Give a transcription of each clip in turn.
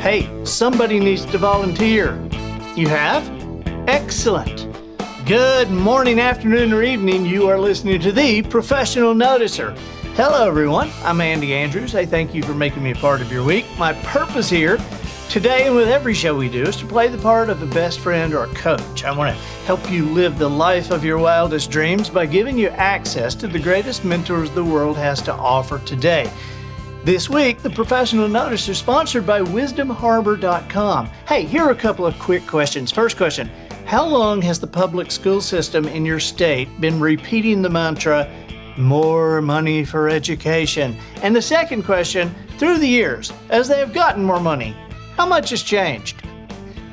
Hey, somebody needs to volunteer. You have? Excellent. Good morning, afternoon, or evening. You are listening to The Professional Noticer. Hello, everyone. I'm Andy Andrews. Hey, thank you for making me a part of your week. My purpose here today and with every show we do is to play the part of a best friend or a coach. I want to help you live the life of your wildest dreams by giving you access to the greatest mentors the world has to offer today. This week, the Professional Noticer is sponsored by wisdomharbor.com. Hey, here are a couple of quick questions. First question, how long has the public school system in your state been repeating the mantra, more money for education? And the second question, through the years, as they have gotten more money, how much has changed?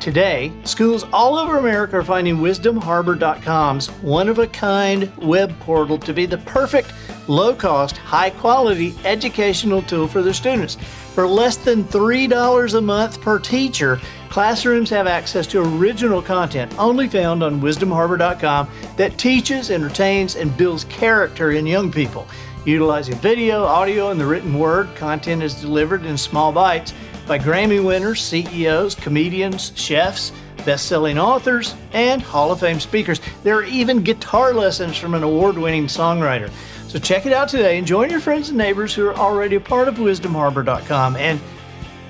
Today, schools all over America are finding wisdomharbor.com's one-of-a-kind web portal to be the perfect, low-cost, high-quality educational tool for their students. For less than $3 a month per teacher, classrooms have access to original content only found on wisdomharbor.com that teaches, entertains, and builds character in young people. Utilizing video, audio, and the written word, content is delivered in small bites by Grammy winners, CEOs, comedians, chefs, best-selling authors, and Hall of Fame speakers. There are even guitar lessons from an award-winning songwriter. So check it out today and join your friends and neighbors who are already a part of wisdomharbor.com. And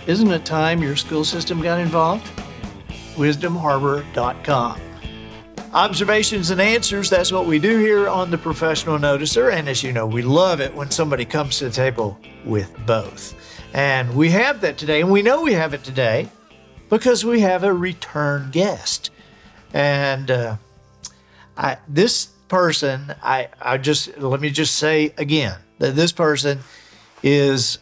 isn't it time your school system got involved? wisdomharbor.com. Observations and answers, that's what we do here on the Professional Noticer. And as you know, we love it when somebody comes to the table with both. And we have that today, and we know we have it today because we have a return guest. And this person, let me just say again that this person is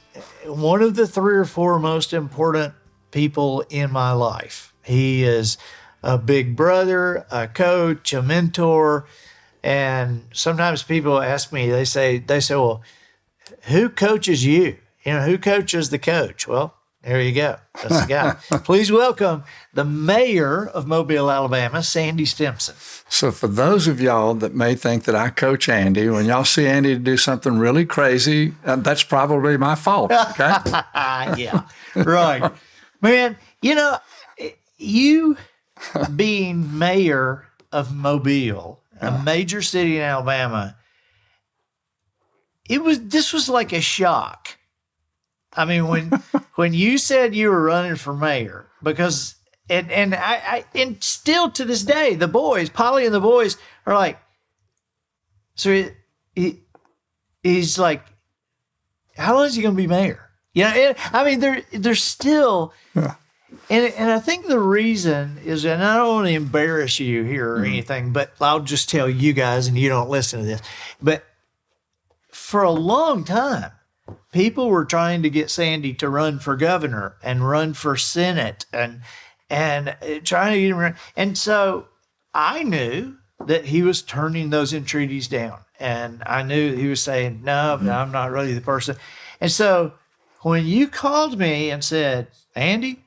one of the 3 or 4 most important people in my life. He is a big brother, a coach, a mentor, and sometimes people ask me, they say, well, who coaches you? You know, who coaches the coach? Well, there you go. That's the guy. Please welcome the mayor of Mobile, Alabama, Sandy Stimson. So for those of y'all that may think that I coach Andy, when y'all see Andy do something really crazy, that's probably my fault, okay? Yeah, right. Man, you know, you being mayor of Mobile, a major city in Alabama, this was like a shock. I mean, when you said you were running for mayor, because and still to this day, the boys, Polly and the boys, are like, so he's like, how long is he going to be mayor? You know, I mean, they're still, and I think the reason is, and I don't want to embarrass you here or anything, but I'll just tell you guys, and you don't listen to this, but for a long time, people were trying to get Sandy to run for governor and run for Senate and trying to get him. And so I knew that he was turning those entreaties down. And I knew he was saying, no, I'm not really the person. And so when you called me and said, Andy,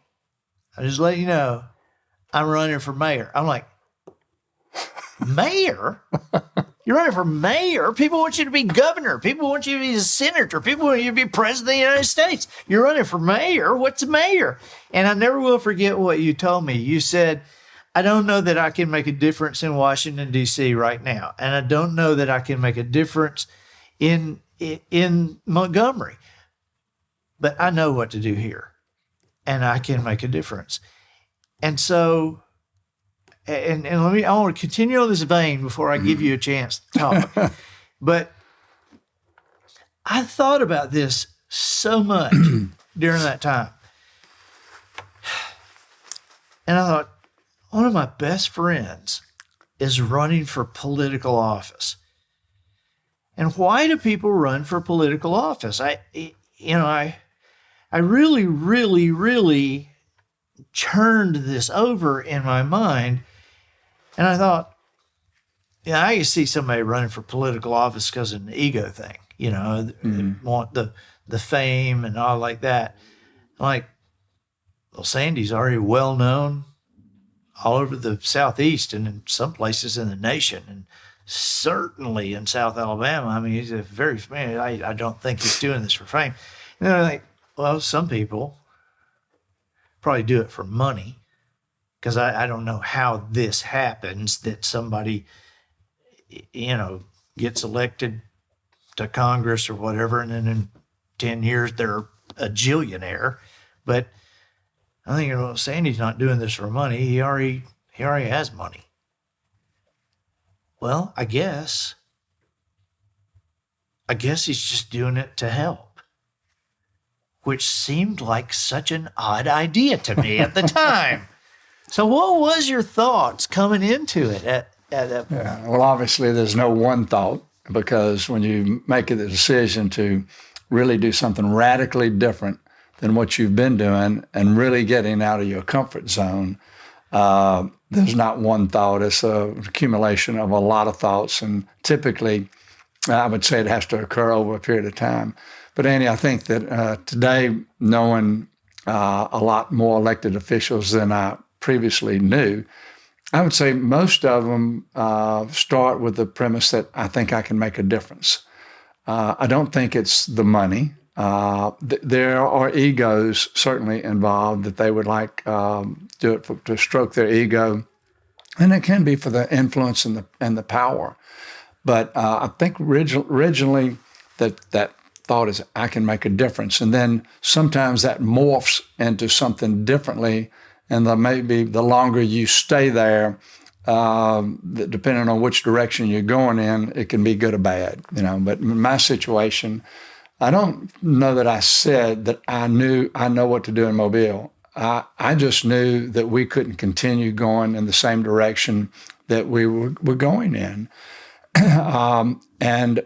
I just let you know, I'm running for mayor. I'm like, mayor? You're running for mayor? People want you to be governor. People want you to be a senator. People want you to be president of the United States. You're running for mayor? What's a mayor? And I never will forget what you told me. You said, I don't know that I can make a difference in Washington, D.C. right now. And I don't know that I can make a difference in Montgomery. But I know what to do here. And I can make a difference. And so... And I want to continue on this vein before I give you a chance to talk. But I thought about this so much during that time. And I thought, one of my best friends is running for political office. And why do people run for political office? I really, really, really churned this over in my mind. And I thought, yeah, I can see somebody running for political office because of an ego thing, you know, want the fame and all like that. I'm like, well, Sandy's already well known all over the Southeast and in some places in the nation, and certainly in South Alabama. I mean, he's a very familiar. I don't think he's doing this for fame. And then I think, well, some people probably do it for money, because I don't know how this happens, that somebody, gets elected to Congress or whatever, and then in 10 years they're a jillionaire. But I think, Sandy's not doing this for money. He already has money. Well, I guess he's just doing it to help, which seemed like such an odd idea to me at the time. So what was your thoughts coming into it at that point? Yeah, well, obviously there's no one thought, because when you make the decision to really do something radically different than what you've been doing and really getting out of your comfort zone, there's not one thought. It's an accumulation of a lot of thoughts, and typically I would say it has to occur over a period of time. But Andy, I think that today, knowing a lot more elected officials than I previously knew, I would say most of them start with the premise that I think I can make a difference. I don't think it's the money. There are egos certainly involved, that they would like do it to stroke their ego, and it can be for the influence and the power. But I think originally that thought is I can make a difference, and then sometimes that morphs into something differently, and maybe the longer you stay there, depending on which direction you're going in, it can be good or bad. But in my situation, I don't know that I said that I know what to do in Mobile. I just knew that we couldn't continue going in the same direction that we were going in. And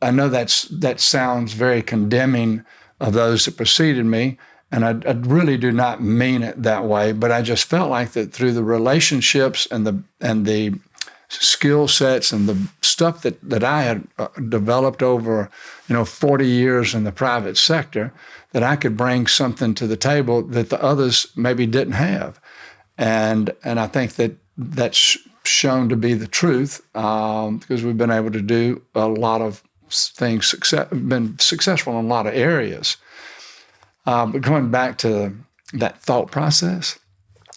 I know that sounds very condemning of those that preceded me, and I really do not mean it that way. But I just felt like that through the relationships and the skill sets and the stuff that I had developed over 40 years in the private sector, that I could bring something to the table that the others maybe didn't have. And I think that that's shown to be the truth, because we've been able to do a lot of things, been successful in a lot of areas. But going back to that thought process,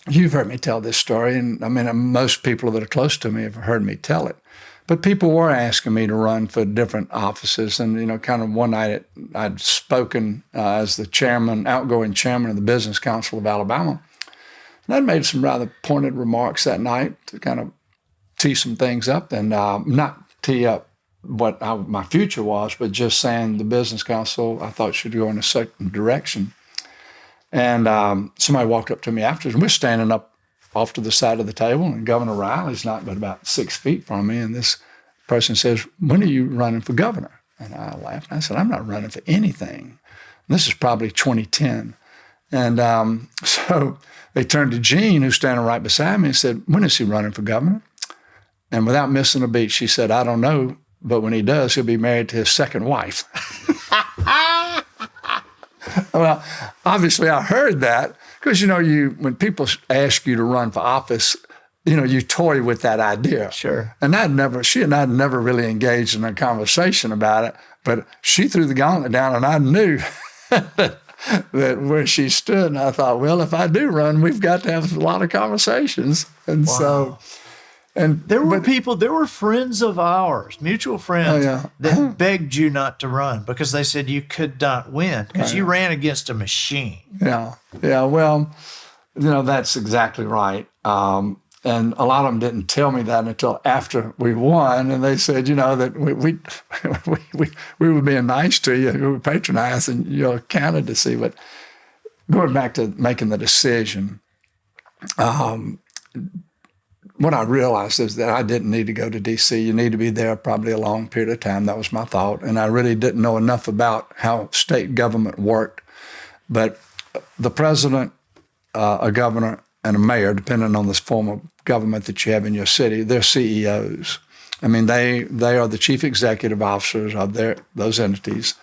you've heard me tell this story, and I mean, most people that are close to me have heard me tell it. But people were asking me to run for different offices, and kind of one night I'd spoken as the outgoing chairman of the Business Council of Alabama, and I'd made some rather pointed remarks that night to kind of tee some things up, and not tee up what my future was, but just saying the Business Council I thought should go in a certain direction. And somebody walked up to me afterwards, and we're standing up off to the side of the table, and Governor Riley's not but about 6 feet from me, and this person says, "When are you running for governor?" And I laughed, and I said, "I'm not running for anything." And this is probably 2010. And so they turned to Jean, who's standing right beside me, and said, "When is he running for governor?" And without missing a beat, she said, "I don't know, but when he does, he'll be married to his second wife." Well, obviously I heard that because, when people ask you to run for office, you toy with that idea. Sure. And she and I had never really engaged in a conversation about it, but she threw the gauntlet down, and I knew that where she stood. And I thought, well, if I do run, we've got to have a lot of conversations. And wow. There were friends of ours, mutual friends, that begged you not to run because they said you could not win because you ran against a machine. Yeah. Well, that's exactly right. And a lot of them didn't tell me that until after we won, and they said, that we were being nice to you, we were patronizing your candidacy. But going back to making the decision, what I realized is that I didn't need to go to D.C. You need to be there probably a long period of time. That was my thought. And I really didn't know enough about how state government worked. But the president, a governor, and a mayor, depending on the form of government that you have in your city, they're CEOs. I mean, they are the chief executive officers of those entities.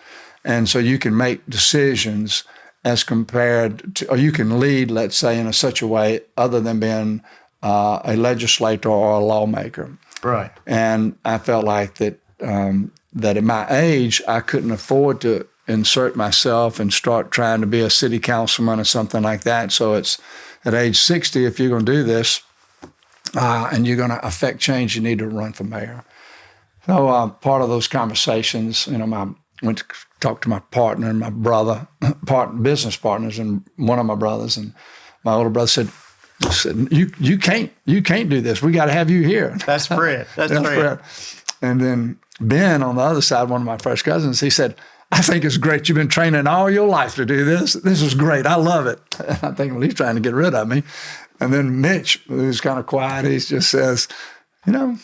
And so you can make decisions as compared to, or you can lead, let's say, in such a way other than being a legislator or a lawmaker. Right. And I felt like that at my age, I couldn't afford to insert myself and start trying to be a city councilman or something like that. So it's at age 60, if you're going to do this and you're going to affect change, you need to run for mayor. So part of those conversations, went to talk to my partner and my brother, business partners, and one of my brothers, and my older brother said, you can't do this. We got to have you here. That's Fred. That's Fred. And then Ben on the other side, one of my first cousins, he said, I think it's great. You've been training all your life to do this. This is great. I love it. And I think, well, he's trying to get rid of me. And then Mitch, who's kind of quiet, he just says, I'm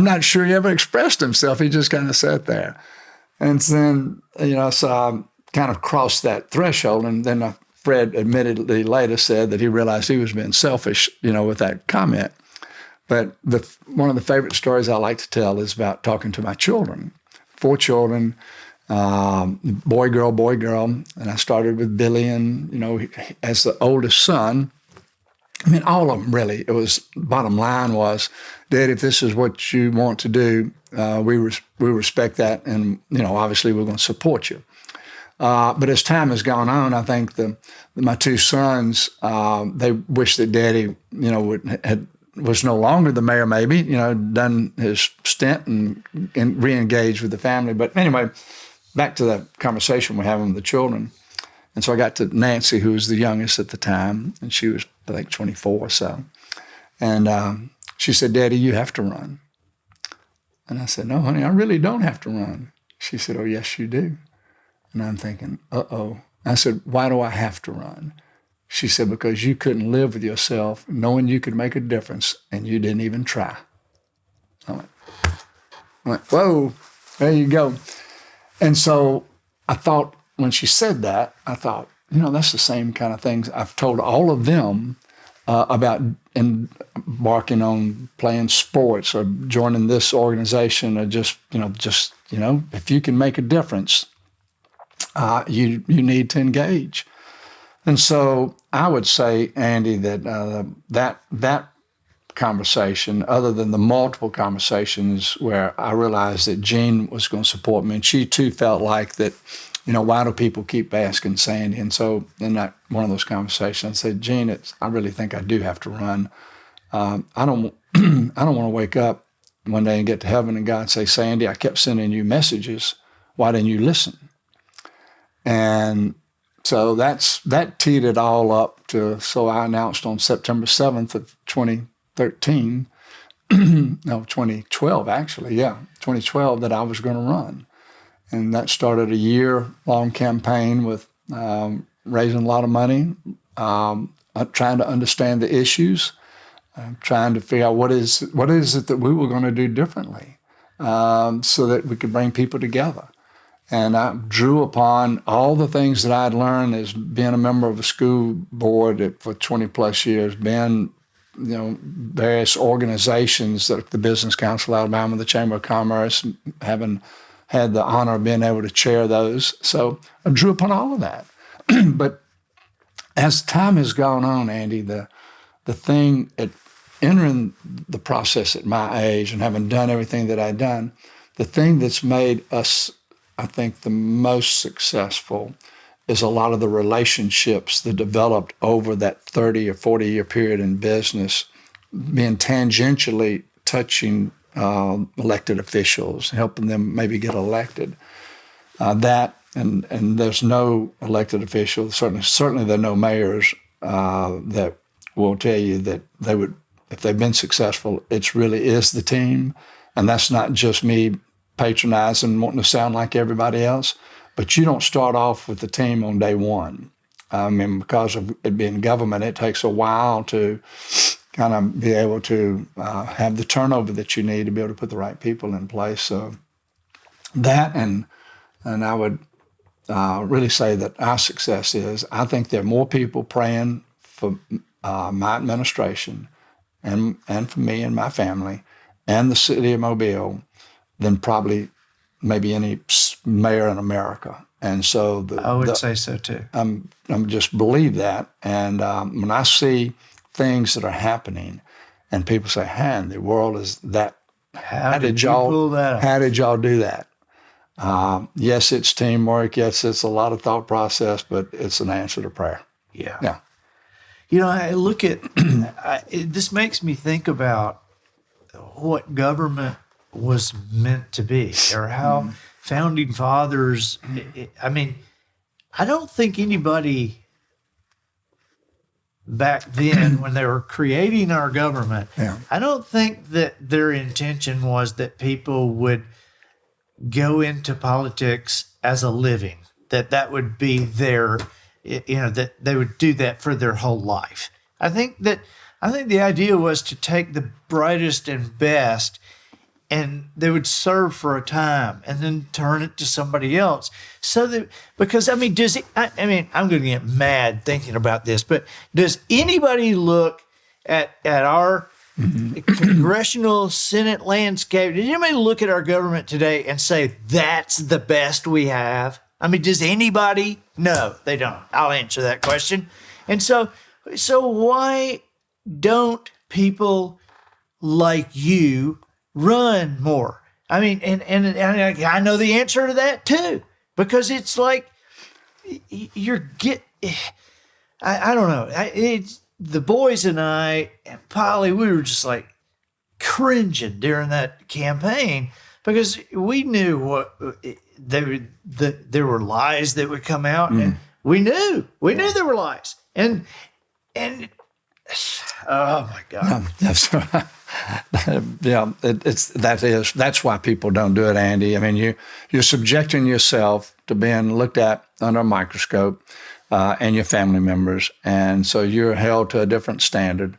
not sure he ever expressed himself. He just kind of sat there. And then, so I kind of crossed that threshold. And then Fred admittedly later said that he realized he was being selfish, with that comment. But one of the favorite stories I like to tell is about talking to my children, 4 children, boy, girl. And I started with Billy, and, as the oldest son, all of them really, it was, bottom line was, Dad, if this is what you want to do, we respect that. And, obviously we're going to support you. But as time has gone on, I think my 2 sons, they wish that Daddy, was no longer the mayor, maybe, done his stint and re-engaged with the family. But anyway, back to the conversation we're having with the children. And so I got to Nancy, who was the youngest at the time, and she was, I think, 24 or so. And she said, Daddy, you have to run. And I said, no, honey, I really don't have to run. She said, oh, yes, you do. And I'm thinking, uh-oh. I said, why do I have to run? She said, because you couldn't live with yourself knowing you could make a difference, and you didn't even try. I went, whoa, there you go. And so I thought, when she said that, I thought, that's the same kind of things I've told all of them about embarking on playing sports or joining this organization, or just if you can make a difference, you need to engage. And so I would say, Andy, that that conversation, other than the multiple conversations where I realized that Jean was going to support me, and she too felt like that, why do people keep asking Sandy? And so in that one of those conversations, I said, Jean, I really think I do have to run. I don't want to wake up one day and get to heaven and God say, Sandy, I kept sending you messages. Why didn't you listen? And so that teed it all up so I announced on September 7th of 2013, no, 2012 actually, 2012, that I was going to run. And that started a year-long campaign with raising a lot of money, trying to understand the issues, trying to figure out what is it that we were going to do differently, so that we could bring people together. And I drew upon all the things that I'd learned as being a member of a school board for 20 plus years, being, various organizations like the Business Council of Alabama, the Chamber of Commerce, having had the honor of being able to chair those. So I drew upon all of that. But as time has gone on, Andy, the thing at entering the process at my age and having done everything that I'd done, the thing that's made us, I think, the most successful is a lot of the relationships that developed over that 30 or 40-year period in business, being tangentially touching elected officials, helping them maybe get elected. And there's no elected officials, certainly there are no mayors that will tell you that they would, if they've been successful, it really is the team. And that's not just me patronizing, wanting to sound like everybody else, but you don't start off with the team on day one. Because of it being government, it takes a while to kind of be able to have the turnover that you need to be able to put the right people in place. So that, and I would really say that our success is, I think there are more people praying for my administration and for me and my family and the city of Mobile than probably maybe any mayor in America. And so I would say so too. I'm just believe that. And when I see things that are happening and people say, the world is that, how did y'all do that? Yes, it's teamwork. Yes, it's a lot of thought process, but it's an answer to prayer. Yeah. Yeah. I look at this makes me think about what government was meant to be, or how founding fathers. I mean, I don't think anybody back then, when they were creating our government, Yeah. I don't think that their intention was that people would go into politics as a living, that would be their, that they would do that for their whole life. I think the idea was to take the brightest and best, and they would serve for a time and then turn it to somebody else. So that, because I'm going to get mad thinking about this, but does anybody look at our congressional Senate landscape? Did anybody look at our government today and say that's the best we have? I mean, does anybody? No, they don't. I'll answer that question. And so why don't people like you run more? I mean, and I know the answer to that too, because it's like I don't know. It's the boys and I and Polly, we were just like cringing during that campaign, because we knew what there were lies that would come out, and we knew there were lies, and oh my God. That's right. Yeah, that's why people don't do it, Andy. I mean, you're subjecting yourself to being looked at under a microscope, and your family members, and so you're held to a different standard,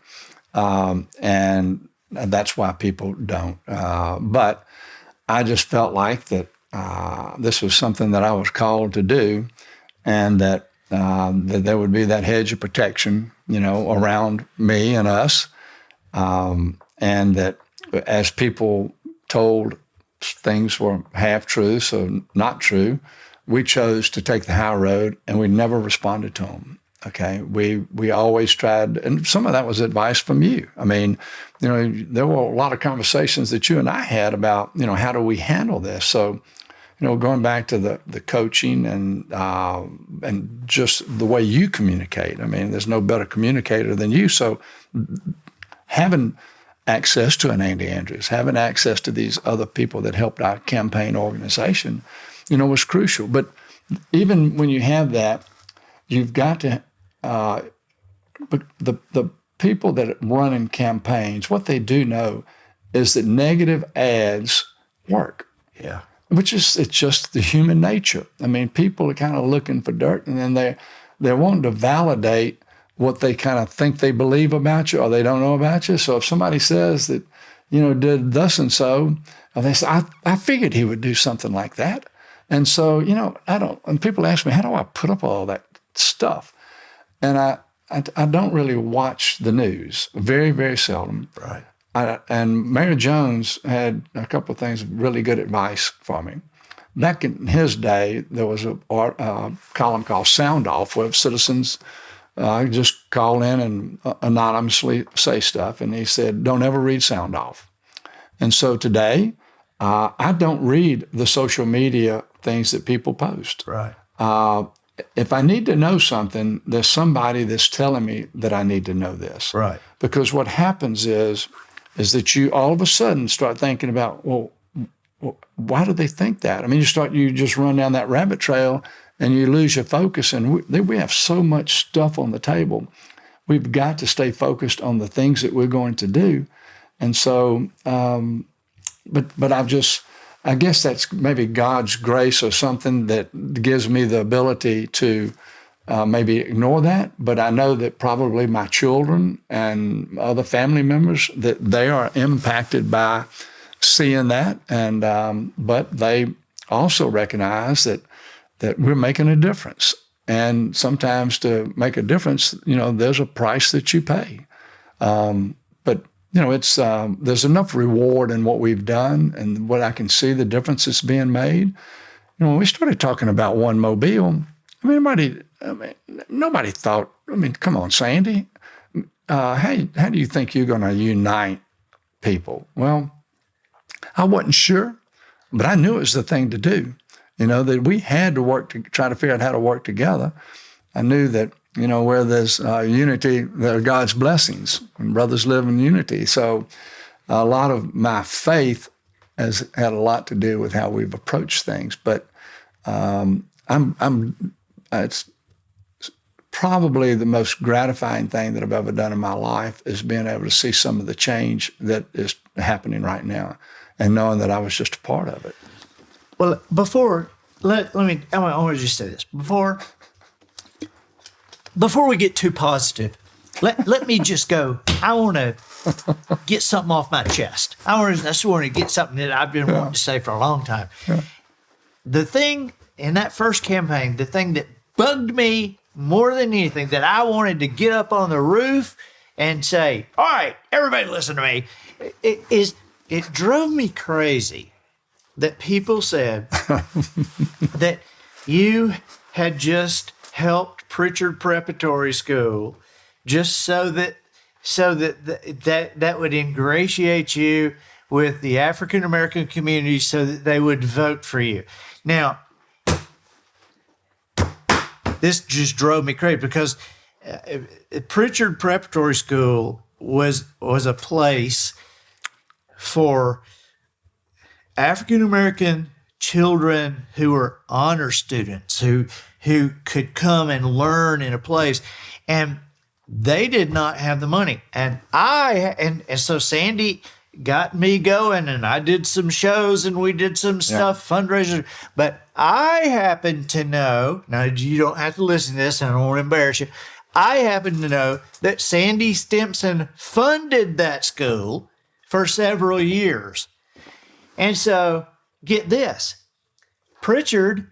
and that's why people don't. But I just felt like that this was something that I was called to do, and that there would be that hedge of protection, around me and us. And that as people told things were half-truths or not true, we chose to take the high road, and we never responded to them. Okay, we always tried, and some of that was advice from you. I mean, there were a lot of conversations that you and I had about, how do we handle this? So, going back to the coaching and just the way you communicate. I mean, there's no better communicator than you. So, having access to an Andy Andrews, having access to these other people that helped our campaign organization, was crucial. But even when you have that, you've got to, the people that run in campaigns, what they do know is that negative ads work. Yeah. It's just the human nature. I mean, people are kind of looking for dirt, and then they're wanting to validate what they kind of think they believe about you or they don't know about you. So if somebody says that, did thus and so, they say, I figured he would do something like that. And so, and people ask me, how do I put up all that stuff? And I don't really watch the news, very, very seldom. Right. And Mayor Jones had a couple of things, really good advice for me. Back in his day, there was a column called Sound Off, where citizens just call in and anonymously say stuff. And he said, don't ever read Sound Off. And so today, I don't read the social media things that people post. Right. If I need to know something, there's somebody that's telling me that I need to know this. Right. Because what happens is that you all of a sudden start thinking about, well, why do they think that? I mean, you just run down that rabbit trail and you lose your focus. And we have so much stuff on the table. We've got to stay focused on the things that we're going to do. And so, but I guess that's maybe God's grace or something that gives me the ability to maybe ignore that. But I know that probably my children and other family members, that they are impacted by seeing that. And but they also recognize that we're making a difference. And sometimes to make a difference, there's a price that you pay. But it's there's enough reward in what we've done and what I can see the difference that's being made. When we started talking about One Mobile, nobody thought. Come on, Sandy, how do you think you're going to unite people? Well, I wasn't sure, but I knew it was the thing to do. that we had to work to try to figure out how to work together. I knew that, where there's unity, there are God's blessings, and brothers live in unity. So a lot of my faith has had a lot to do with how we've approached things. But it's probably the most gratifying thing that I've ever done in my life is being able to see some of the change that is happening right now and knowing that I was just a part of it. Well, I want to just say this. Before we get too positive, let me just go. I want to get something off my chest. I just want to get something that I've been wanting to say for a long time. Yeah. The thing in that first campaign, the thing that bugged me more than anything, that I wanted to get up on the roof and say, all right, everybody listen to me, it drove me crazy that people said that you had just helped Pritchard Preparatory School just so that would ingratiate you with the African American community so that they would vote for you. Now, this just drove me crazy because Pritchard Preparatory School was a place for African American children who were honor students who could come and learn in a place, and they did not have the money. And so Sandy got me going, and I did some shows and we did some stuff, fundraisers. But I happen to know, now you don't have to listen to this, and I don't want to embarrass you. I happen to know that Sandy Stimson funded that school for several years. And so, get this, Pritchard,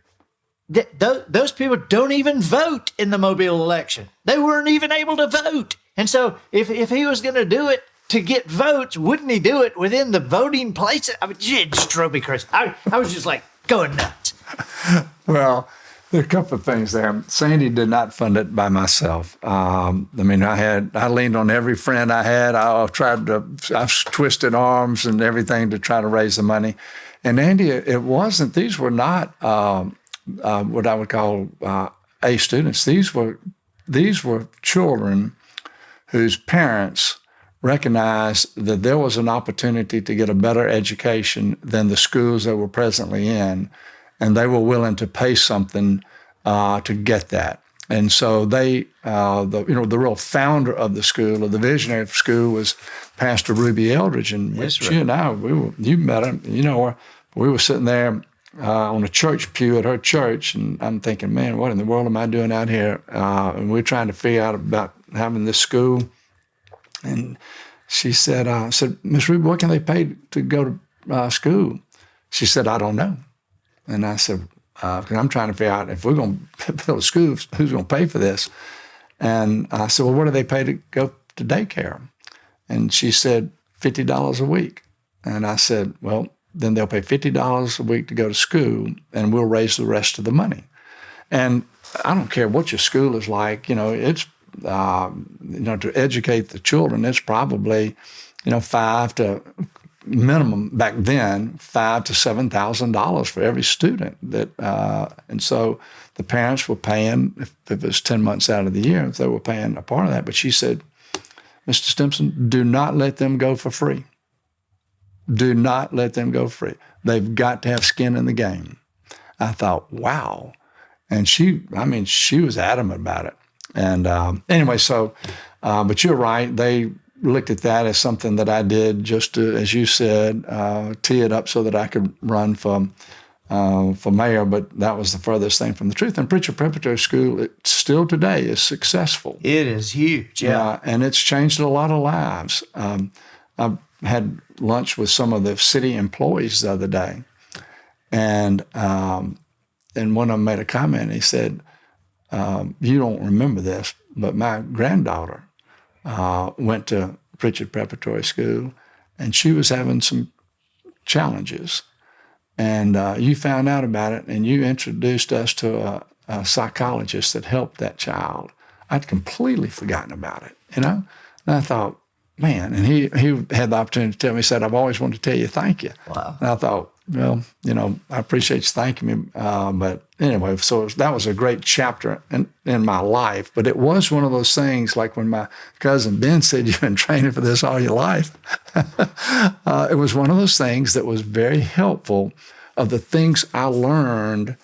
those people don't even vote in the Mobile election. They weren't even able to vote. And so, if he was going to do it to get votes, wouldn't he do it within the voting places? I mean, it just drove me crazy. I was just like going nuts. Well, there are a couple of things there. Sandy did not fund it by myself. I leaned on every friend I had. I've twisted arms and everything to try to raise the money. And Andy, these were not what I would call A students. These were children whose parents recognized that there was an opportunity to get a better education than the schools they were presently in, and they were willing to pay something to get that. And so the real founder of the school, or the visionary of the school, was Pastor Ruby Eldridge, and she and I, you met her, we were sitting there on a church pew at her church, and I'm thinking, man, what in the world am I doing out here? And we're trying to figure out about having this school. And she said, Miss Ruby, what can they pay to go to school? She said, I don't know. And I said, because I'm trying to figure out if we're going to build a school, who's going to pay for this? And I said, well, what do they pay to go to daycare? And she said, $50 a week. And I said, well, then they'll pay $50 a week to go to school, and we'll raise the rest of the money. And I don't care what your school is like, it's, to educate the children, it's probably, minimum back then, $5,000 to $7,000 for every student. And so the parents were paying, if it was 10 months out of the year, if they were paying a part of that. But she said, Mr. Stimpson, do not let them go for free. Do not let them go free. They've got to have skin in the game. I thought, wow. And she was adamant about it. And anyway, but you're right. They looked at that as something that I did just to, as you said, tee it up so that I could run for mayor, but that was the furthest thing from the truth. And Pritchard Preparatory School, it still today is successful. It is huge, yeah. And it's changed a lot of lives. I had lunch with some of the city employees the other day, and one of them made a comment. He said, you don't remember this, but my granddaughter went to Pritchard Preparatory School, and she was having some challenges. And you found out about it, and you introduced us to a psychologist that helped that child. I'd completely forgotten about it, And I thought, man, and he had the opportunity to tell me, he said, I've always wanted to tell you thank you. Wow. And I thought, well, I appreciate you thanking me. But anyway, so that was a great chapter in my life. But it was one of those things, like when my cousin Ben said, you've been training for this all your life. It was one of those things that was very helpful of the things I learned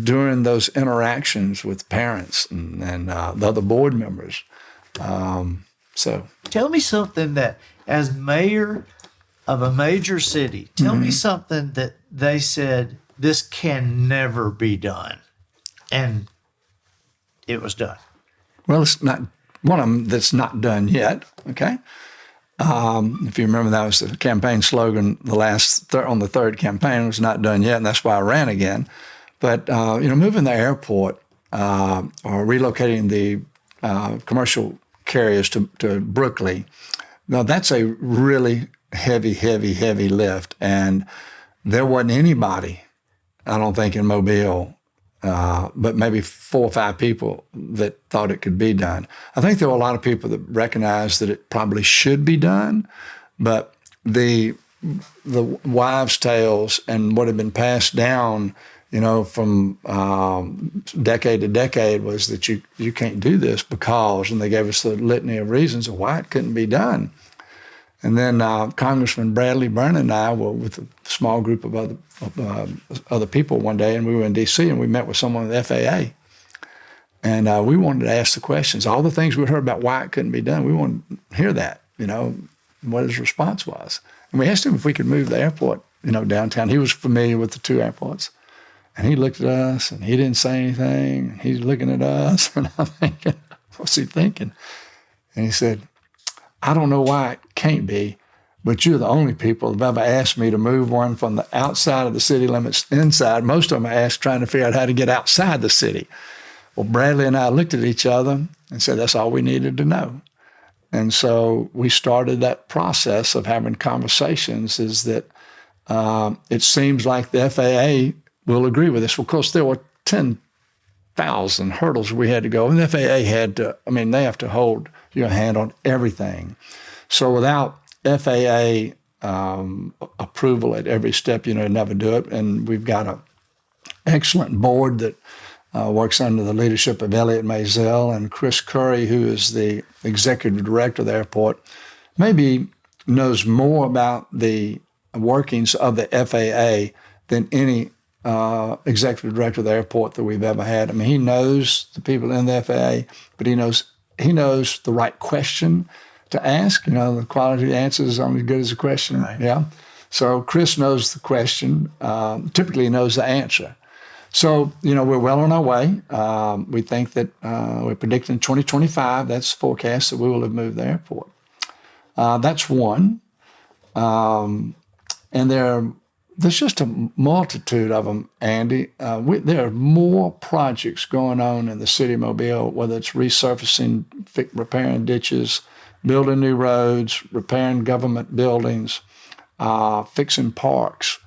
during those interactions with parents and the other board members. So tell me something that, as mayor of a major city, tell me something that they said, this can never be done. And it was done. Well, it's not one of them that's not done yet, okay? If you remember, that was the campaign slogan, on the third campaign, was not done yet, and that's why I ran again. But, moving the airport or relocating the commercial carriers to Brookley, now that's a really heavy lift. And there wasn't anybody, I don't think, in Mobile, but maybe 4 or 5 people that thought it could be done. I think there were a lot of people that recognized that it probably should be done, but the wives' tales and what had been passed down, from decade to decade was that you can't do this because, and they gave us the litany of reasons of why it couldn't be done. And then Congressman Bradley Byrne and I were with a small group of other people one day, and we were in D.C., and we met with someone at the FAA. And we wanted to ask the questions. All the things we heard about why it couldn't be done, we wanted to hear that, what his response was. And we asked him if we could move the airport, downtown. He was familiar with the 2 airports. And he looked at us, and he didn't say anything. And he's looking at us, and I'm thinking, what's he thinking? And he said, I don't know why it can't be, but you're the only people that have ever asked me to move one from the outside of the city limits inside. Most of them I asked trying to figure out how to get outside the city. Well, Bradley and I looked at each other and said, that's all we needed to know. And so we started that process of having conversations, is that it seems like the FAA will agree with us. Well, of course, there were 10,000 hurdles we had to go. And the FAA had to, they have to hold your hand on everything. So without FAA approval at every step, never do it. And we've got an excellent board that works under the leadership of Elliot Maisel, and Chris Curry, who is the executive director of the airport, maybe knows more about the workings of the FAA than any executive director of the airport that we've ever had. He knows the people in the FAA, but he knows the right question to ask. The quality of the answer is only as good as the question. Right. Yeah. So Chris knows the question, typically knows the answer. So, we're well on our way. We think that we're predicting 2025, that's forecast, that we will have moved the airport. That's one. And there's just a multitude of them, Andy. There are more projects going on in the city of Mobile, whether it's resurfacing, repairing ditches, building new roads, repairing government buildings, fixing parks.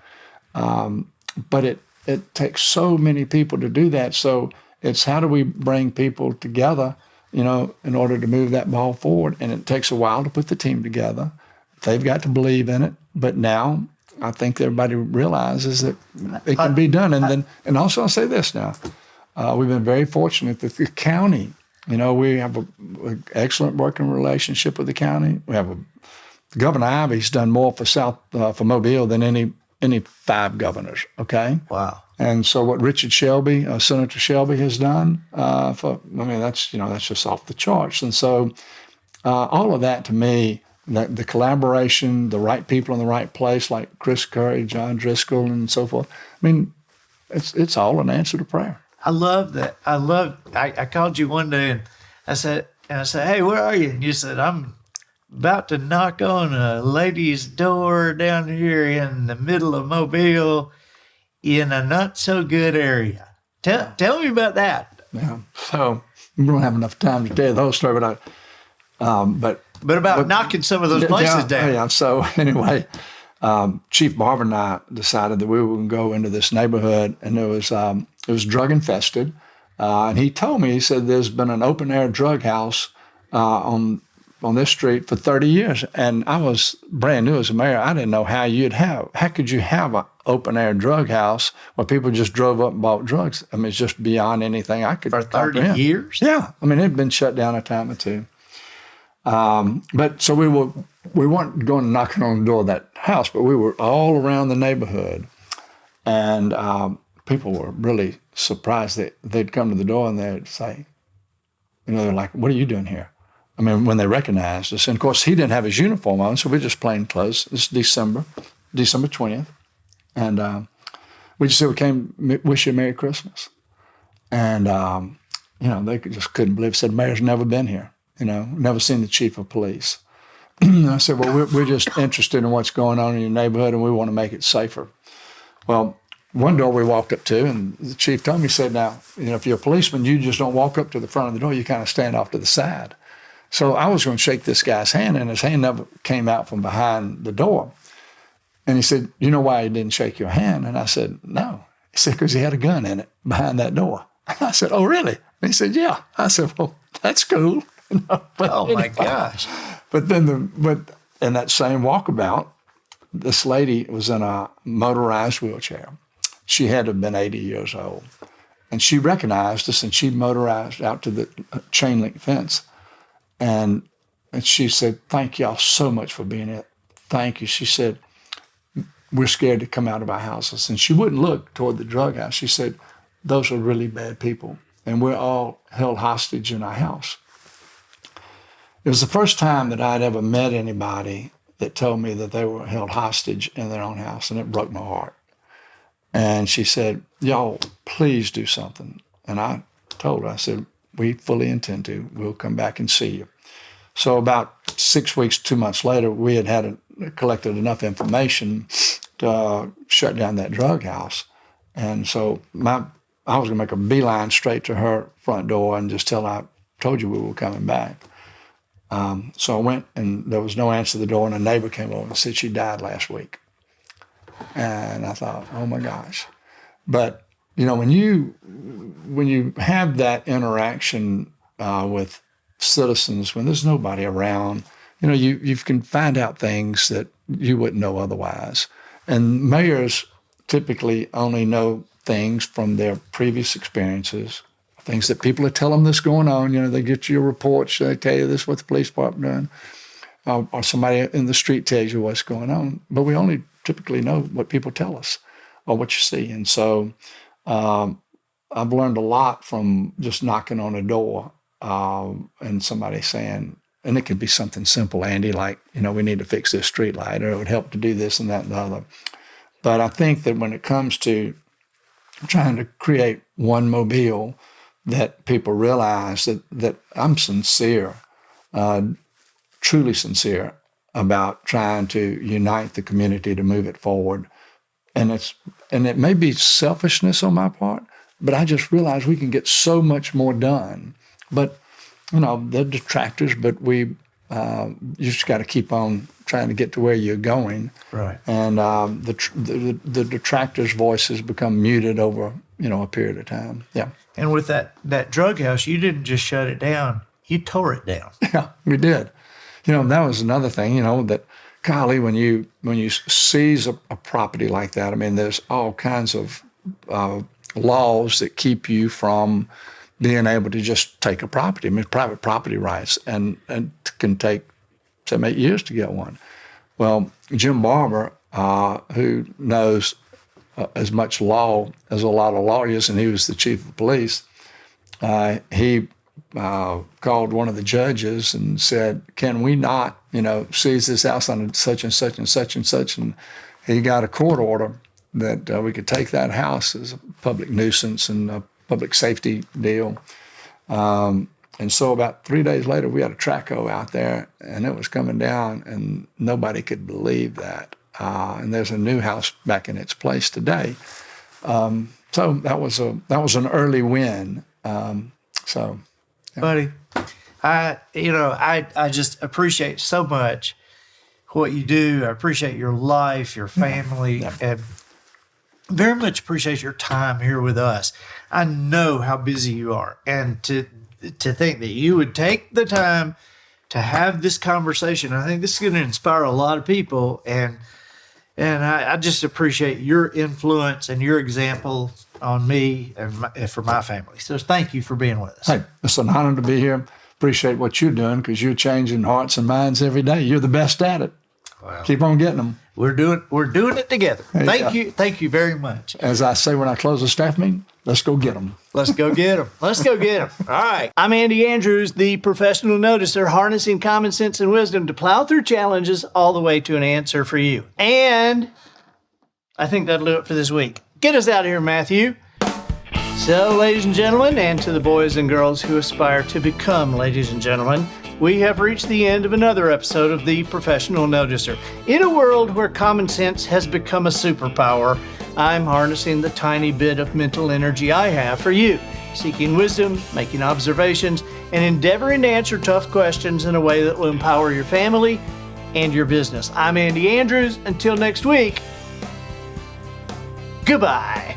But it takes so many people to do that. So it's how do we bring people together, in order to move that ball forward. And it takes a while to put the team together. They've got to believe in it. But now I think everybody realizes that it can be done. And also I'll say this now. We've been very fortunate that the county, we have an excellent working relationship with the county. We have Governor Ivey's done more for Mobile than any 5 governors, okay? Wow. And so what Richard Shelby, Senator Shelby has done that's just off the charts. And so all of that to me, the collaboration, the right people in the right place, like Chris Curry, John Driscoll, and so forth. It's all an answer to prayer. I love that. I called you one day and I said, hey, where are you? And you said, I'm about to knock on a lady's door down here in the middle of Mobile in a not so good area. Tell me about that. Yeah. So we don't have enough time to tell you the whole story, but about knocking some of those places down. Yeah. So anyway, Chief Barber and I decided that we were going to go into this neighborhood, and it was drug infested. And he told me, he said, there's been an open air drug house on on this street for 30 years. And I was brand new as a mayor. I didn't know how could you have an open air drug house where people just drove up and bought drugs? I mean, it's just beyond anything I could For 30 comprehend. years? Yeah. I mean, it had been shut down a time or two. But so we weren't going knocking on the door of that house, but we were all around the neighborhood. And people were really surprised that they'd come to the door and they'd say, they're like, what are you doing here? I mean, when they recognized us. And of course, he didn't have his uniform on, so we're just plain clothes. It's December 20th. And we just said we came wish you a Merry Christmas. And, they just couldn't believe it. Said, Mayor's never been here, never seen the chief of police. And I said, well, we're just interested in what's going on in your neighborhood, and we want to make it safer. Well, one door we walked up to, and the chief told me, he said, now, if you're a policeman, you just don't walk up to the front of the door. You kind of stand off to the side. So I was going to shake this guy's hand, and his hand never came out from behind the door. And he said, you know why he didn't shake your hand? And I said, no. He said, because he had a gun in it behind that door. I said, oh, really? And he said, yeah. I said, well, that's cool. My gosh. But then in that same walkabout, this lady was in a motorized wheelchair. She had to have been 80 years old. And she recognized us, and she motorized out to the chain link fence. And she said, thank y'all so much for being here. Thank you. She said, we're scared to come out of our houses. And she wouldn't look toward the drug house. She said, those are really bad people, and we're all held hostage in our house. It was the first time that I'd ever met anybody that told me that they were held hostage in their own house, and it broke my heart. And she said, y'all, please do something. And I told her, I said, we fully intend to. We'll come back and see you. So about 6 weeks, 2 months later, we had collected enough information to shut down that drug house. And so I was going to make a beeline straight to her front door and just tell her I told you we were coming back. So I went, and there was no answer to the door, and a neighbor came over and said she died last week. And I thought, oh my gosh. But, when you have that interaction with citizens, when there's nobody around, you can find out things that you wouldn't know otherwise. And mayors typically only know things from their previous experiences, things that people tell them that's going on. They get you reports, they tell you this is what the police department done, or somebody in the street tells you what's going on. But we only typically know what people tell us or what you see. And so I've learned a lot from just knocking on a door and somebody saying, and it could be something simple, Andy, like, we need to fix this street light, or it would help to do this and that and the other. But I think that when it comes to trying to create one Mobile, that people realize that I'm sincere, truly sincere about trying to unite the community to move it forward. And it may be selfishness on my part, but I just realize we can get so much more done. But, they're detractors, but you just got to keep on trying to get to where you're going. Right. And the detractors' voices become muted over, a period of time. Yeah. And with that drug house, you didn't just shut it down, you tore it down. Yeah, we did. That was another thing, that, golly, when you seize a property like that, I mean, there's all kinds of laws that keep you from being able to just take a property. I mean, private property rights, and can take 7-8 years to get one. Well, Jim Barber, who knows as much law as a lot of lawyers, and he was the chief of police, he called one of the judges and said, can we not, seize this house on such and such and such and such? And he got a court order that we could take that house as a public nuisance and a public safety deal. And so about 3 days later, we had a Traco out there, and it was coming down, and nobody could believe that. And there's a new house back in its place today. So that was an early win. Yeah. Buddy, I just appreciate so much what you do. I appreciate your life, your family, and very much appreciate your time here with us. I know how busy you are, and to think that you would take the time to have this conversation. I think this is going to inspire a lot of people, and I just appreciate your influence and your example on me and for my family. So thank you for being with us. Hey, it's an honor to be here. Appreciate what you're doing because you're changing hearts and minds every day. You're the best at it. Wow. Keep on getting them. We're doing it together. Thank you very much. As I say when I close a staff meeting, let's go get them. Let's go get them. Let's go get them. All right. I'm Andy Andrews, the professional noticer, harnessing common sense and wisdom to plow through challenges all the way to an answer for you. And I think that'll do it for this week. Get us out of here, Matthew. So, ladies and gentlemen, and to the boys and girls who aspire to become ladies and gentlemen, we have reached the end of another episode of The Professional Noticer. In a world where common sense has become a superpower, I'm harnessing the tiny bit of mental energy I have for you, seeking wisdom, making observations, and endeavoring to answer tough questions in a way that will empower your family and your business. I'm Andy Andrews. Until next week, goodbye.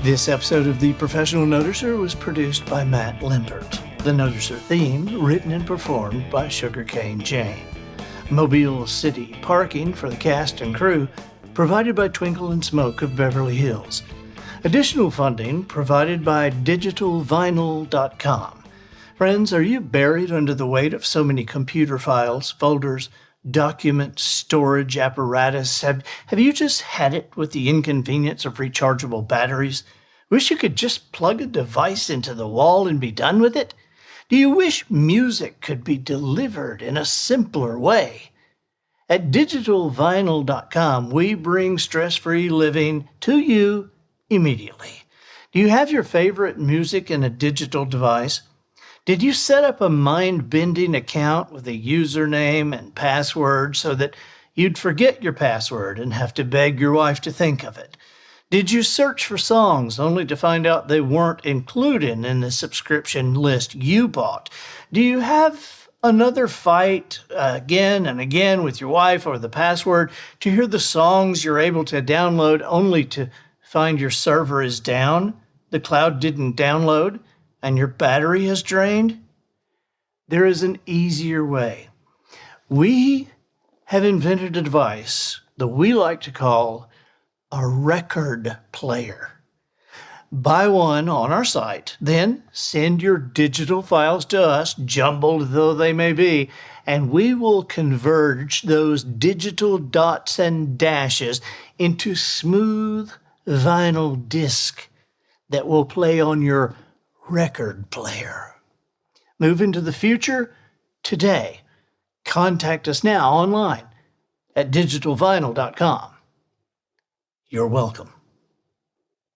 This episode of The Professional Noticer was produced by Matt Limbert. The Noticer theme, written and performed by Sugarcane Jane. Mobile City parking for the cast and crew, provided by Twinkle and Smoke of Beverly Hills. Additional funding provided by digitalvinyl.com. Friends, are you buried under the weight of so many computer files, folders, documents, storage apparatus? Have you just had it with the inconvenience of rechargeable batteries? Wish you could just plug a device into the wall and be done with it? Do you wish music could be delivered in a simpler way? At digitalvinyl.com, we bring stress-free living to you immediately. Do you have your favorite music in a digital device? Did you set up a mind-bending account with a username and password so that you'd forget your password and have to beg your wife to think of it? Did you search for songs only to find out they weren't included in the subscription list you bought? Do you have another fight again and again with your wife over the password to hear the songs you're able to download only to find your server is down, the cloud didn't download, and your battery has drained? There is an easier way. We have invented a device that we like to call a record player. Buy one on our site, then send your digital files to us, jumbled though they may be, and we will converge those digital dots and dashes into smooth vinyl disc that will play on your record player. Move into the future today. Contact us now online at digitalvinyl.com. You're welcome.